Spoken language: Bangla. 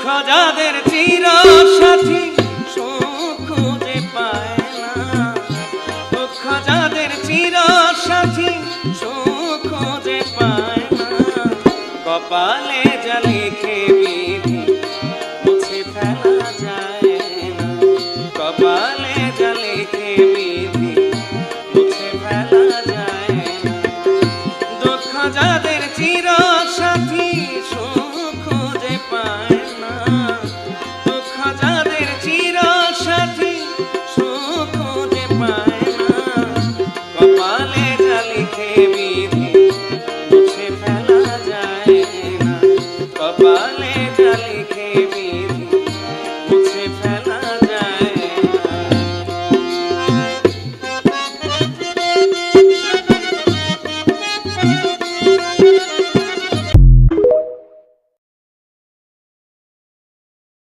যাদের চির সাথী সুখ খুঁজে পায় না, দুঃখ যাদের চির সাথী সুখ খুঁজে পায় না, কপালে যা লিখে বিধি মুছে ফেলা যায় না, কপালে যা লিখে বিধি মুছে ফেলা যায় না। দুঃখ যাদের চির সাথী সুখ খুঁজে পায় না, দুঃখ যাদের চির সাথী সুখ খুঁজে পায় না, কপালে যা লিখে বিধি মুছে ফেলা যায় না, কপালে যা লিখে বিধি